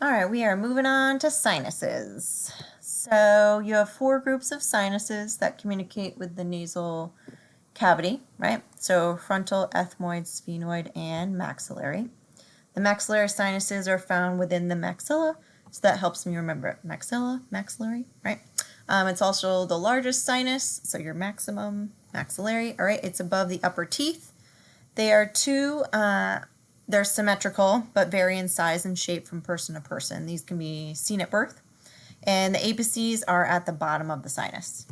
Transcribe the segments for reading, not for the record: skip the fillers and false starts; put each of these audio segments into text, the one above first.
All right, we are moving on to sinuses. So you have four groups of sinuses that communicate with the nasal cavity, right? So frontal, ethmoid, sphenoid, and maxillary. The maxillary sinuses are found within the maxilla, so that helps me remember it. Maxilla, maxillary, right? It's also the largest sinus, so your maximum maxillary, all right? It's above the upper teeth. They're symmetrical, but vary in size and shape from person to person. These can be seen at birth. And the apices are at the bottom of the sinus.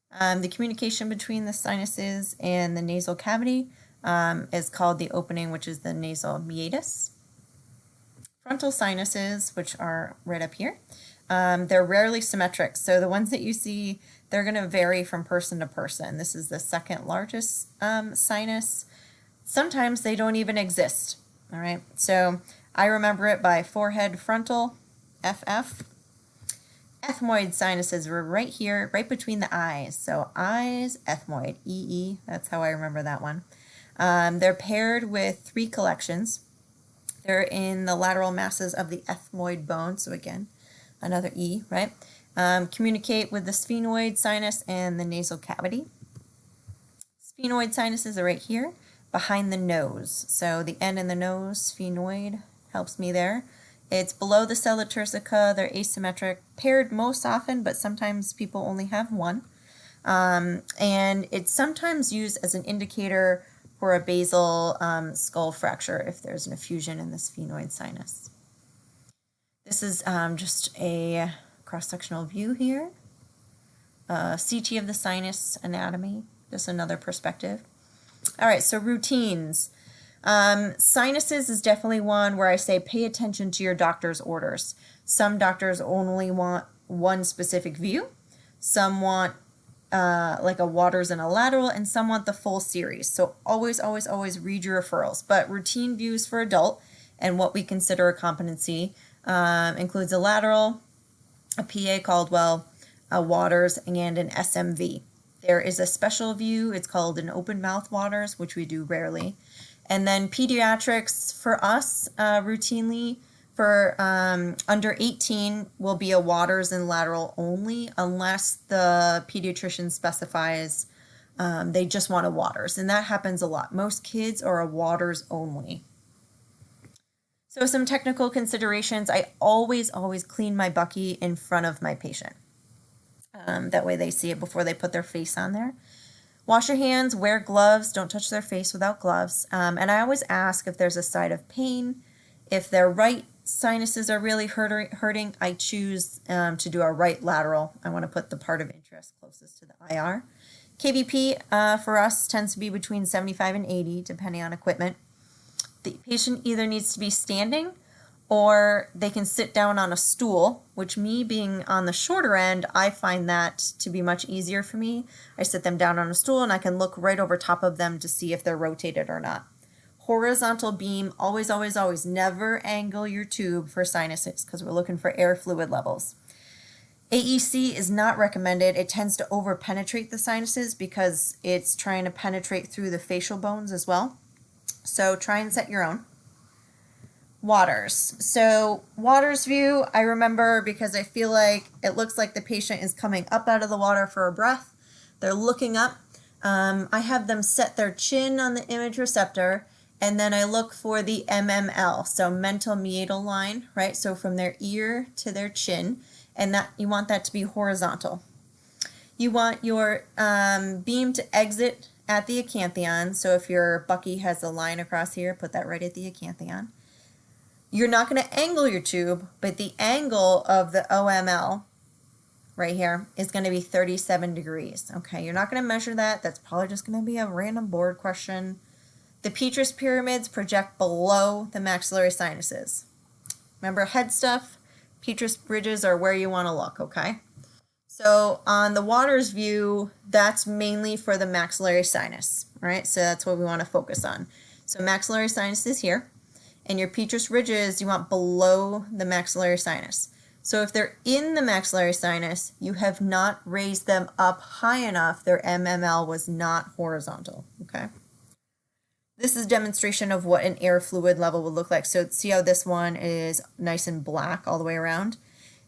The communication between the sinuses and the nasal cavity is called the opening, which is the nasal meatus. Frontal sinuses, which are right up here, they're rarely symmetric. So the ones that you see, they're going to vary from person to person. This is the second largest sinus. Sometimes they don't even exist, all right? So I remember it by forehead frontal, FF. Ethmoid sinuses were right here, right between the eyes. So eyes, ethmoid, EE, that's how I remember that one. They're paired with three collections. They're in the lateral masses of the ethmoid bone, so again, another E, right? Communicate with the sphenoid sinus and the nasal cavity. Sphenoid sinuses are right here, behind the nose. So the N in the nose, sphenoid, helps me there. It's below the sella turcica. They're asymmetric, paired most often, but sometimes people only have one. And it's sometimes used as an indicator for a basal skull fracture if there's an effusion in the sphenoid sinus. This is just a cross-sectional view here. CT of the sinus anatomy, just another perspective. All right, so routines. Sinuses is definitely one where I say pay attention to your doctor's orders. Some doctors only want one specific view. Some want like a waters and a lateral, and some want the full series. So always, always, always read your referrals. But routine views for adult and what we consider a competency includes a lateral, a PA Caldwell, a waters, and an SMV. There is a special view. It's called an open mouth waters, which we do rarely. And then pediatrics for us routinely for under 18 will be a waters and lateral only unless the pediatrician specifies they just want a waters. And that happens a lot. Most kids are a waters only. So some technical considerations. I always, always clean my bucky in front of my patient. That way they see it before they put their face on there. Wash your hands, wear gloves, don't touch their face without gloves. And I always ask if there's a side of pain. If their right sinuses are really hurting, I choose to do a right lateral. I want to put the part of interest closest to the IR. KVP for us tends to be between 75 and 80, depending on equipment. The patient either needs to be standing or they can sit down on a stool, which me being on the shorter end, I find that to be much easier for me. I sit them down on a stool and I can look right over top of them to see if they're rotated or not. Horizontal beam, always, always, always never angle your tube for sinuses because we're looking for air fluid levels. AEC is not recommended. It tends to over-penetrate the sinuses because it's trying to penetrate through the facial bones as well. So try and set your own. Waters. So waters view, I remember because I feel like it looks like the patient is coming up out of the water for a breath. They're looking up. I have them set their chin on the image receptor, and then I look for the MML, so mental meatal line, right? So from their ear to their chin, and that you want that to be horizontal. You want your beam to exit at the acanthion. So if your bucky has a line across here, put that right at the acanthion. You're not going to angle your tube, but the angle of the OML right here is going to be 37 degrees. Okay, you're not going to measure that. That's probably just going to be a random board question. The petrous pyramids project below the maxillary sinuses. Remember head stuff, petrous bridges are where you want to look, okay? So on the waters view, that's mainly for the maxillary sinus, right? So that's what we want to focus on. So maxillary sinus is here. And your petrous ridges you want below the maxillary sinus. So if they're in the maxillary sinus, you have not raised them up high enough. Their MML was not horizontal, okay? This is a demonstration of what an air fluid level would look like. So see how this one is nice and black all the way around?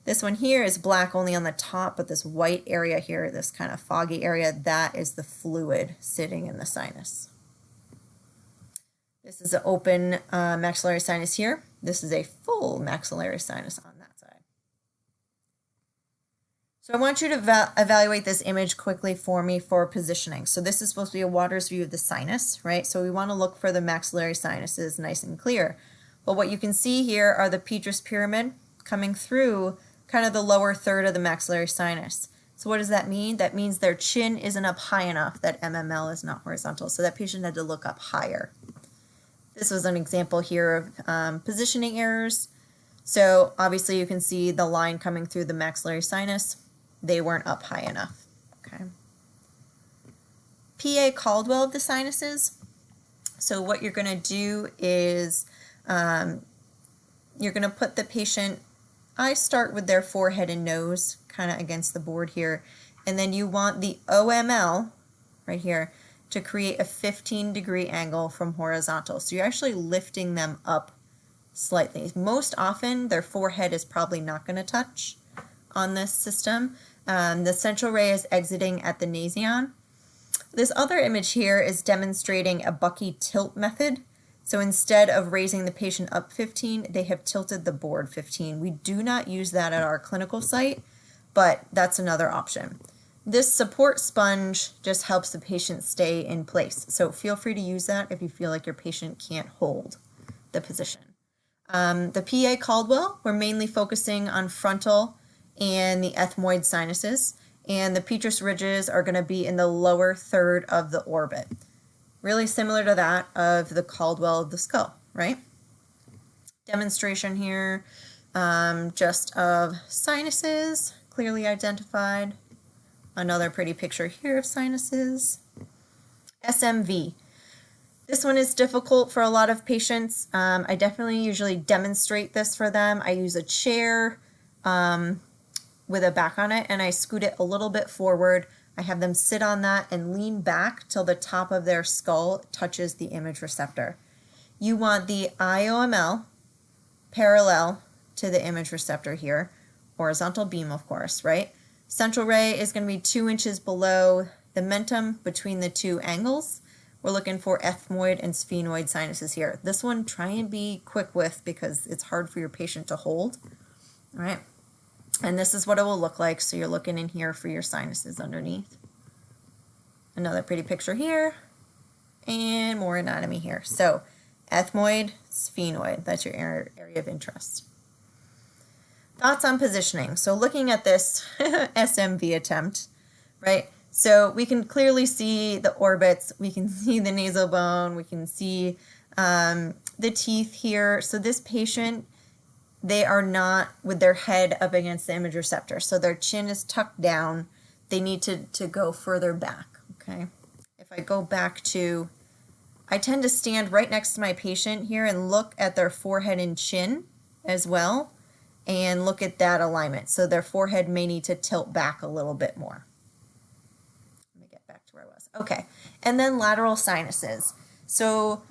This one here is black only on the top, but this white area here, this kind of foggy area, that is the fluid sitting in the sinus. This is an open maxillary sinus here. This is a full maxillary sinus on that side. So I want you to evaluate this image quickly for me for positioning. So this is supposed to be a water's view of the sinus, right? So we want to look for the maxillary sinuses nice and clear. But what you can see here are the petrous pyramid coming through kind of the lower third of the maxillary sinus. So what does that mean? That means their chin isn't up high enough, that MML is not horizontal. So that patient had to look up higher. This was an example here of positioning errors. So obviously you can see the line coming through the maxillary sinus. They weren't up high enough. Okay. PA Caldwell of the sinuses. So what you're going to do is you're going to put the patient, I start with their forehead and nose kind of against the board here, and then you want the OML right here to create a 15-degree angle from horizontal. So you're actually lifting them up slightly. Most often their forehead is probably not going to touch on this system. The central ray is exiting at the nasion. This other image here is demonstrating a Bucky tilt method. So instead of raising the patient up 15, they have tilted the board 15. We do not use that at our clinical site, but that's another option. This support sponge just helps the patient stay in place. So feel free to use that if you feel like your patient can't hold the position. The PA Caldwell, we're mainly focusing on frontal and the ethmoid sinuses, and the petrous ridges are going to be in the lower third of the orbit. Really similar to that of the Caldwell of the skull, right? Demonstration here just of sinuses, clearly identified. Another pretty picture here of sinuses. SMV. This one is difficult for a lot of patients. I definitely usually demonstrate this for them. I use a chair with a back on it, and I scoot it a little bit forward. I have them sit on that and lean back till the top of their skull touches the image receptor. You want the IOML parallel to the image receptor here, horizontal beam, of course, right? Central ray is going to be 2 inches below the mentum between the two angles. We're looking for ethmoid and sphenoid sinuses here. This one, try and be quick with because it's hard for your patient to hold. All right. And this is what it will look like. So you're looking in here for your sinuses underneath. Another pretty picture here. And more anatomy here. So ethmoid, sphenoid, that's your area of interest. Thoughts on positioning. So looking at this SMV attempt, right? So we can clearly see the orbits. We can see the nasal bone. We can see the teeth here. So this patient, they are not with their head up against the image receptor. So their chin is tucked down. They need to go further back, okay? If I go back to, I tend to stand right next to my patient here and look at their forehead and chin as well, and look at that alignment. So their forehead may need to tilt back a little bit more. Let me get back to where I was. Okay, and then lateral sinuses. So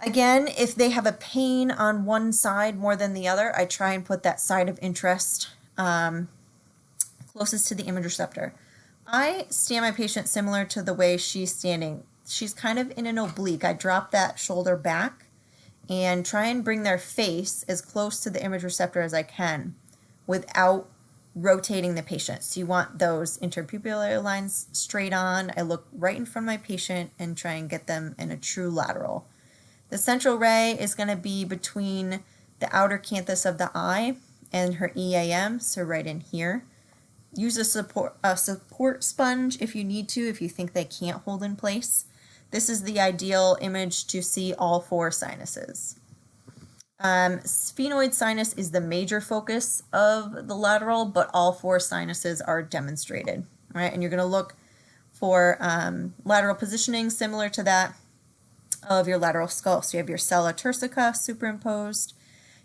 again, if they have a pain on one side more than the other, I try and put that side of interest closest to the image receptor. I stand my patient similar to the way she's standing. She's kind of in an oblique. I drop that shoulder back and try and bring their face as close to the image receptor as I can without rotating the patient. So you want those interpupillary lines straight on. I look right in front of my patient and try and get them in a true lateral. The central ray is going to be between the outer canthus of the eye and her EAM, so right in here. Use a support sponge if you need to, if you think they can't hold in place. This is the ideal image to see all 4 sinuses. Sphenoid sinus is the major focus of the lateral, but all 4 sinuses are demonstrated. All right, and you're going to look for lateral positioning similar to that of your lateral skull. So you have your sella turcica superimposed,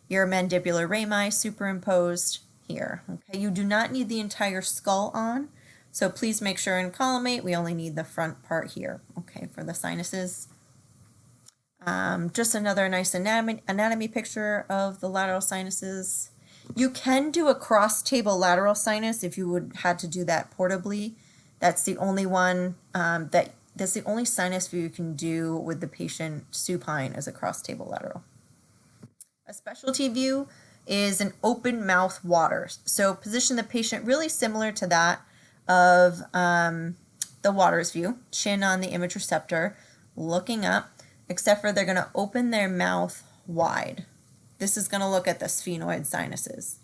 your mandibular rami superimposed here. Okay, you do not need the entire skull on, so please make sure in column 8 we only need the front part here, okay, for the sinuses. Just another nice anatomy picture of the lateral sinuses. You can do a cross-table lateral sinus if you would had to do that portably. That's the only one that's the only sinus view you can do with the patient supine as a cross-table lateral. A specialty view is an open mouth waters. So position the patient really similar to that of the waters view, chin on the image receptor, looking up, except for they're going to open their mouth wide. This is going to look at the sphenoid sinuses.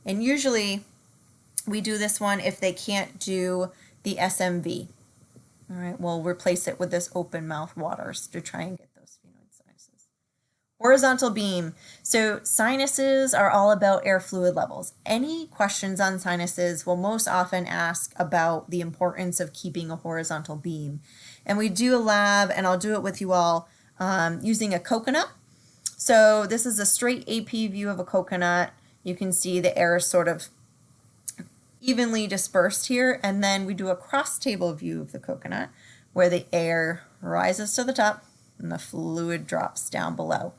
And usually we do this one if they can't do the SMV. All right, we'll replace it with this open mouth waters to try and get those sphenoid sinuses. Horizontal beam. So sinuses are all about air fluid levels. Any questions on sinuses will most often ask about the importance of keeping a horizontal beam. And we do a lab, and I'll do it with you all, using a coconut. So this is a straight AP view of a coconut. You can see the air is sort of evenly dispersed here, and then we do a cross-table view of the coconut where the air rises to the top and the fluid drops down below,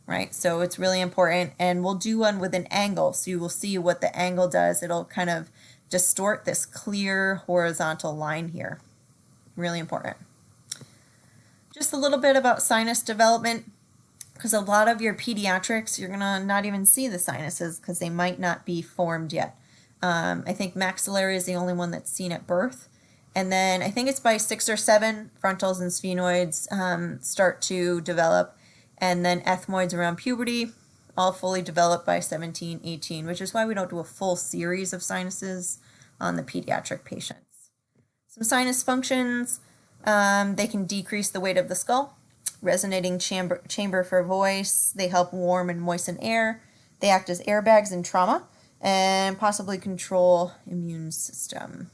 right? So it's really important, and we'll do one with an angle, so you will see what the angle does. It'll kind of distort this clear horizontal line here. Really important. Just a little bit about sinus development, because a lot of your pediatrics, you're going to not even see the sinuses because they might not be formed yet. I think maxillary is the only one that's seen at birth. And then I think it's by 6 or 7, frontals and sphenoids start to develop. And then ethmoids around puberty, all fully developed by 17, 18, which is why we don't do a full series of sinuses on the pediatric patients. Some sinus functions, they can decrease the weight of the skull. Resonating chamber for voice. They help warm and moisten air. They act as airbags in trauma and possibly control immune system.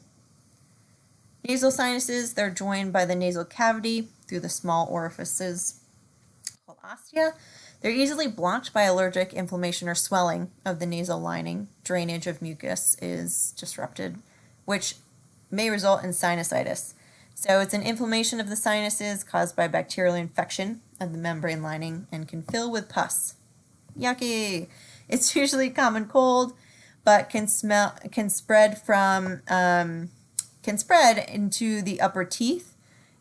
Nasal sinuses, they're joined by the nasal cavity through the small orifices called ostia. They're easily blocked by allergic inflammation or swelling of the nasal lining. Drainage of mucus is disrupted, which may result in sinusitis. So it's an inflammation of the sinuses caused by bacterial infection of the membrane lining and can fill with pus. Yucky! It's usually common cold, but can spread into the upper teeth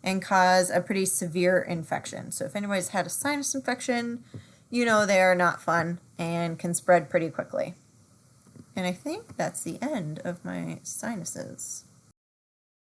and cause a pretty severe infection. So if anybody's had a sinus infection, you know they are not fun and can spread pretty quickly. And I think that's the end of my sinuses.